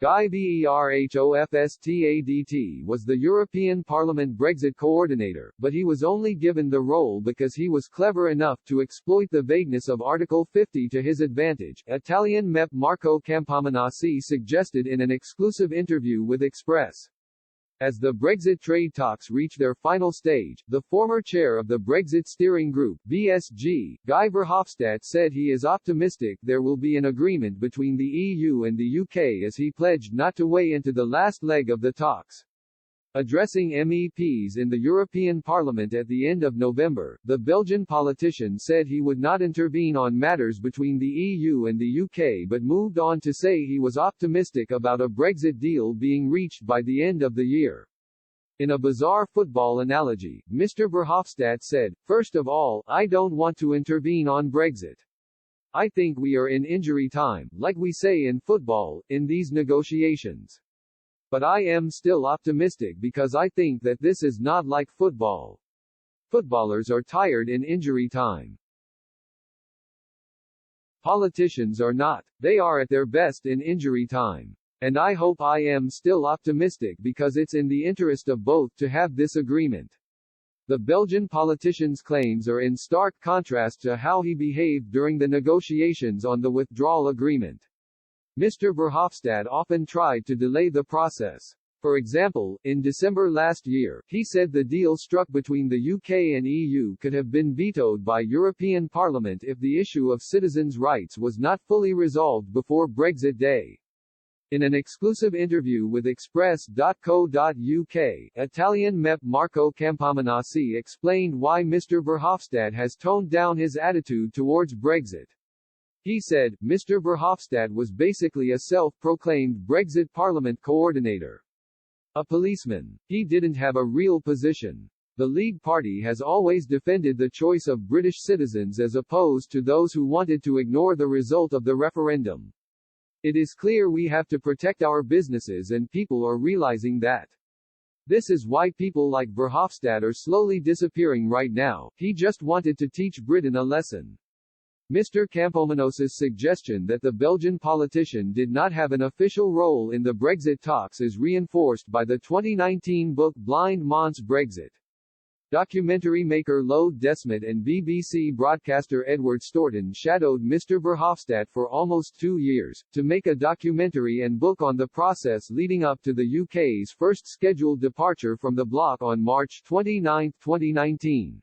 Guy Verhofstadt was the European Parliament Brexit coordinator, but he was only given the role because he was clever enough to exploit the vagueness of Article 50 to his advantage, Italian MEP Marco Campomenassi suggested in an exclusive interview with Express. As the Brexit trade talks reach their final stage, the former chair of the Brexit Steering Group, BSG, Guy Verhofstadt said he is optimistic there will be an agreement between the EU and the UK as he pledged not to weigh into the last leg of the talks. Addressing MEPs in the European Parliament at the end of November, the Belgian politician said he would not intervene on matters between the EU and the UK but moved on to say he was optimistic about a Brexit deal being reached by the end of the year. In a bizarre football analogy, Mr. Verhofstadt said, "First of all, I don't want to intervene on Brexit. I think we are in injury time, like we say in football, in these negotiations. But I am still optimistic because I think that this is not like football. Footballers are tired in injury time. Politicians are not. They are at their best in injury time. And I hope I am still optimistic because it's in the interest of both to have this agreement." The Belgian politician's claims are in stark contrast to how he behaved during the negotiations on the withdrawal agreement. Mr. Verhofstadt often tried to delay the process. For example, in December last year, he said the deal struck between the UK and EU could have been vetoed by European Parliament if the issue of citizens' rights was not fully resolved before Brexit Day. In an exclusive interview with Express.co.uk, Italian MEP Marco Campomenassi explained why Mr. Verhofstadt has toned down his attitude towards Brexit. He said, Mr. Verhofstadt was basically a self-proclaimed Brexit Parliament coordinator. A policeman. He didn't have a real position. The League Party has always defended the choice of British citizens as opposed to those who wanted to ignore the result of the referendum. It is clear we have to protect our businesses and people are realizing that. This is why people like Verhofstadt are slowly disappearing right now. He just wanted to teach Britain a lesson. Mr. Campomenas's suggestion that the Belgian politician did not have an official role in the Brexit talks is reinforced by the 2019 book Blind Man's Brexit. Documentary maker Lode Desmet and BBC broadcaster Edward Storton shadowed Mr. Verhofstadt for almost 2 years, to make a documentary and book on the process leading up to the UK's first scheduled departure from the bloc on March 29, 2019.